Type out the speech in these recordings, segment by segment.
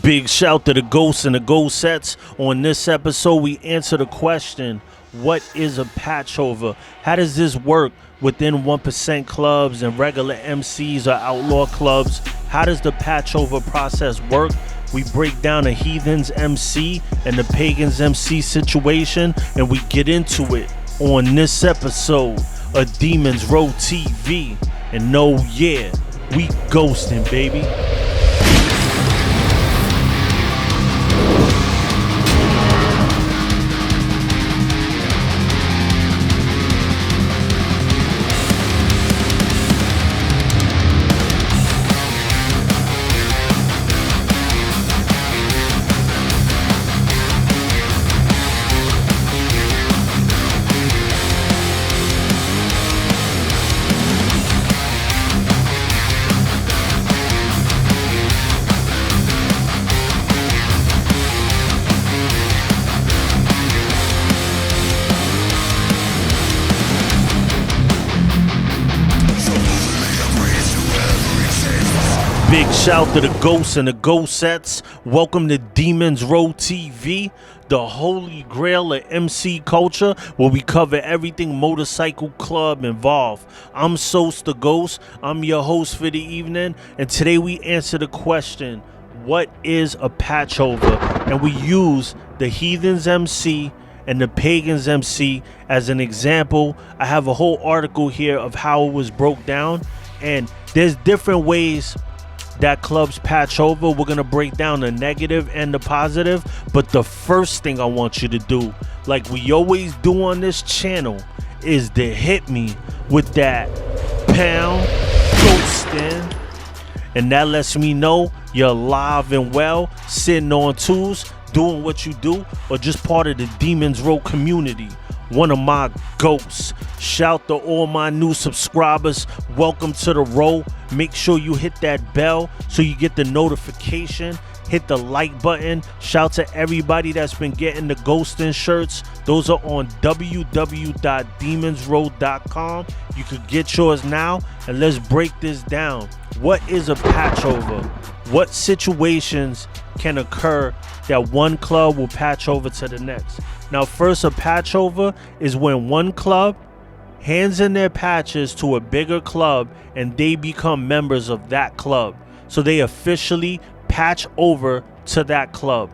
Big shout to the ghosts and the ghost sets. On this episode, we answer the question, what is a patch over? How does this work within 1% clubs and regular MCs or outlaw clubs? How does the patch over process work? We break down a Heathens MC and the Pagans MC situation, and we get into it on this episode of Demons Row TV. And no, yeah, we ghosting, baby. Big shout to the ghosts and the ghost sets. Welcome to Demons Row TV, the holy grail of MC culture, where we cover everything motorcycle club involved. I'm Sos the Ghost. I'm your host for the evening, and today we answer the question, what is a patch over? And we use the Heathens MC and the Pagans MC as an example. I have a whole article here of how it was broke down, and there's different ways that clubs patch over. We're gonna break down the negative and the positive, but the first thing I want you to do, like we always do on this channel, is to hit me with that pound ghosting, and that lets me know you're alive and well, sitting on tools, doing what you do, or just part of the Demons Row community, one of my ghosts. Shout to all my new subscribers. Welcome to the row. Make sure you hit that bell so you get the notification. Hit the like button. Shout to everybody that's been getting the ghosting shirts. Those are on www.demonsrow.com. You could get yours now, and let's break this down. What is a patch over? What situations can occur that one club will patch over to the next? Now, first, a patch over is when one club hands in their patches to a bigger club and they become members of that club. So they officially patch over to that club.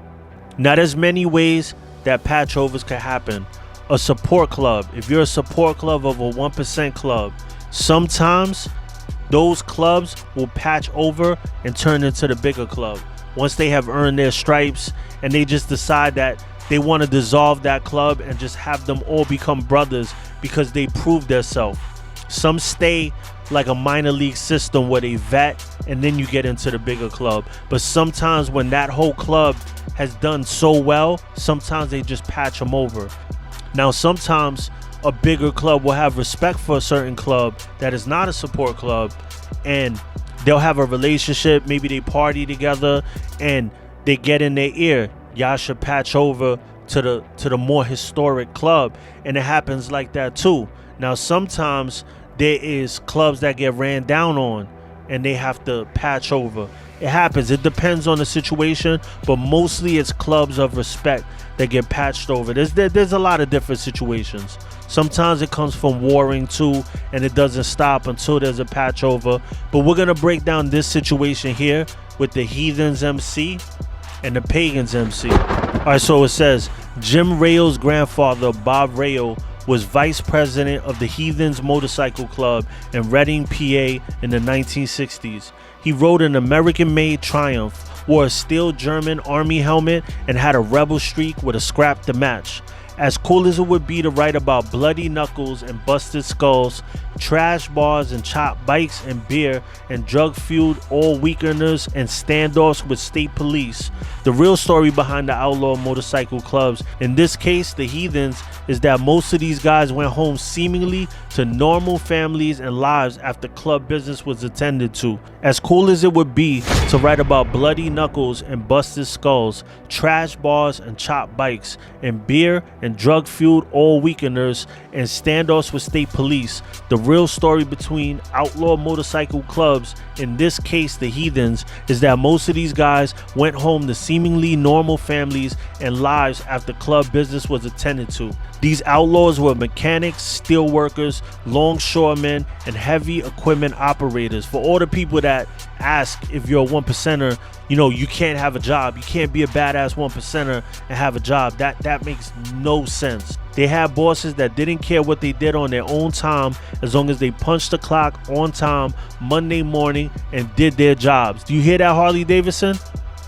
Now, there's many ways that patch overs can happen. A support club. If you're a support club of a 1% club, sometimes those clubs will patch over and turn into the bigger club once they have earned their stripes, and they just decide that they want to dissolve that club and just have them all become brothers because they proved themselves. Some stay like a minor league system where they vet and then you get into the bigger club. But sometimes when that whole club has done so well, sometimes they just patch them over. Now, sometimes a bigger club will have respect for a certain club that is not a support club, and they'll have a relationship. Maybe they party together and they get in their ear, y'all should patch over to the more historic club, and it happens like that too. Now, sometimes there is clubs that get ran down on and they have to patch over. It happens. It depends on the situation, but mostly it's clubs of respect that get patched over. There's a lot of different situations. Sometimes it comes from warring too, and it doesn't stop until there's a patch over. But we're gonna break down this situation here with the Heathens MC and the Pagans MC. All right, so it says, Jim Rayo's grandfather, Bob Rayo, was vice president of the Heathens Motorcycle Club in Reading, PA in the 1960s. He rode an American-made Triumph, wore a steel German army helmet, and had a rebel streak with a scrap to match. As cool as it would be to write about bloody knuckles and busted skulls, trash bars and chopped bikes and beer and drug-fueled all weekenders and standoffs with state police, the real story behind the outlaw motorcycle clubs, in this case the Heathens, is that most of these guys went home seemingly to normal families and lives after club business was attended to. As cool as it would be to write about bloody knuckles and busted skulls, trash bars and chopped bikes, and beer and drug-fueled all weekenders and standoffs with state police, the real story between outlaw motorcycle clubs, in this case the Heathens, is that most of these guys went home to seemingly normal families and lives after club business was attended to. These outlaws were mechanics, steel workers, longshoremen, and heavy equipment operators. For all the people that ask if you're a one percenter, you know, you can't have a job. You can't be a badass one percenter and have a job. That makes no sense. They had bosses that didn't care what they did on their own time as long as they punched the clock on time Monday morning and did their jobs. Do you hear that, Harley Davidson?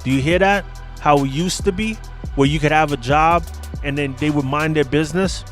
Do you hear that? How it used to be, where you could have a job and then they would mind their business.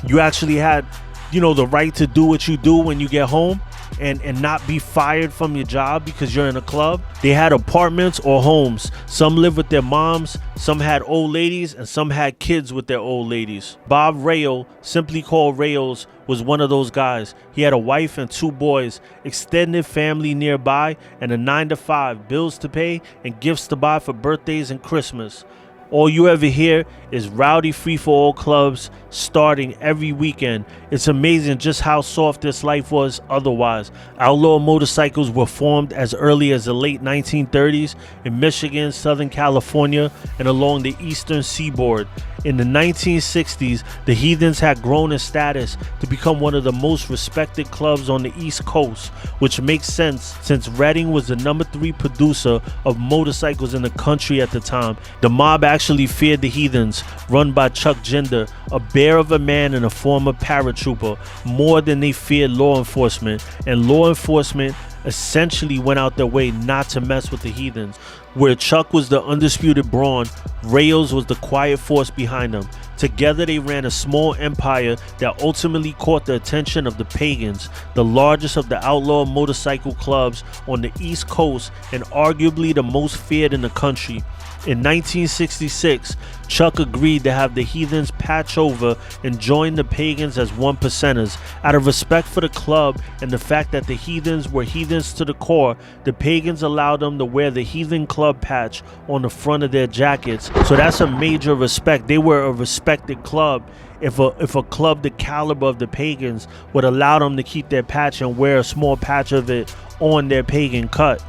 You actually had, you know, the right to do what you do when you get home and not be fired from your job because you're in a club. They had apartments or homes. Some lived with their moms, some had old ladies, and some had kids with their old ladies. Bob Rayo, simply called Rayos, was one of those guys. He had a wife and 2 boys, extended family nearby, and a 9-to-5, bills to pay and gifts to buy for birthdays and Christmas. All you ever hear is rowdy free-for-all clubs starting every weekend. It's amazing just how soft this life was otherwise. Outlaw motorcycles were formed as early as the late 1930s in Michigan, Southern California, and along the eastern seaboard. In the 1960s, the Heathens had grown in status to become one of the most respected clubs on the East Coast, which makes sense since Reading was the number 3 producer of motorcycles in the country at the time. The mob actually feared the Heathens, run by Chuck Jinder, a bear of a man and a former paratrooper, more than they feared law enforcement, and law enforcement essentially went out their way not to mess with the Heathens. Where Chuck was the undisputed brawn, Rayos was the quiet force behind them. Together they ran a small empire that ultimately caught the attention of the Pagans, the largest of the outlaw motorcycle clubs on the East Coast and arguably the most feared in the country. In 1966, Chuck agreed to have the Heathens patch over and join the Pagans as one percenters. Out of respect for the club and the fact that the Heathens were heathens to the core, the Pagans allowed them to wear the Heathen Club patch on the front of their jackets. So that's a major respect. They were a respected club. If a club the caliber of the Pagans would allow them to keep their patch and wear a small patch of it on their pagan cut.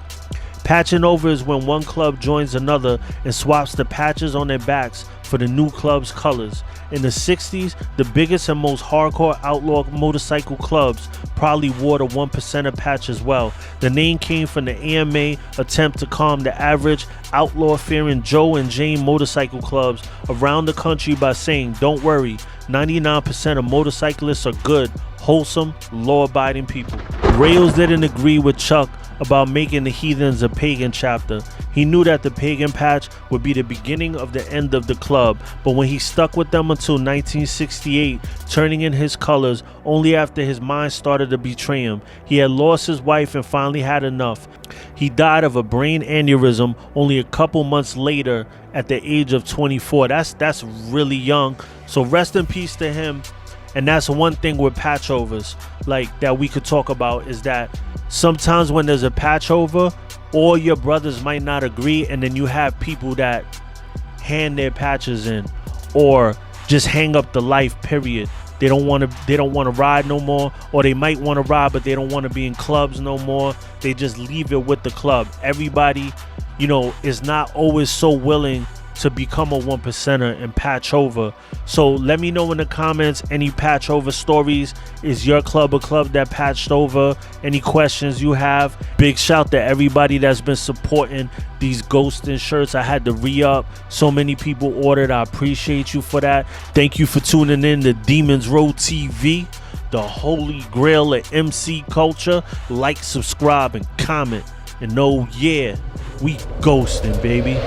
Patching over is when one club joins another and swaps the patches on their backs for the new club's colors. In the 60s, the biggest and most hardcore outlaw motorcycle clubs probably wore the 1% patch as well. The name came from the AMA attempt to calm the average outlaw-fearing Joe and Jane motorcycle clubs around the country by saying, "Don't worry, 99% of motorcyclists are good, wholesome, law-abiding people." Rails didn't agree with Chuck about making the Heathens a pagan chapter. He knew that the pagan patch would be the beginning of the end of the club, but when he stuck with them until 1968, turning in his colors only after his mind started to betray him. He had lost his wife and finally had enough. He died of a brain aneurysm only a couple months later at the age of 24. That's really young. So rest in peace to him. And that's one thing with patch overs, like, that we could talk about, is that sometimes when there's a patch over, all your brothers might not agree, and then you have people that hand their patches in or just hang up the life, period. They don't want to ride no more, or they might want to ride but they don't want to be in clubs no more. They just leave it with the club. Everybody, you know, is not always so willing to become a 1%er and patch over. So let me know in the comments any patch over stories. Is your club a club that patched over? Any questions you have? Big shout to everybody that's been supporting these ghosting shirts. I had to re-up. So many people ordered. I appreciate you for that. Thank you for tuning in to Demons Row TV, the holy grail of MC culture. Like, subscribe, and comment. And oh yeah, we ghosting, baby.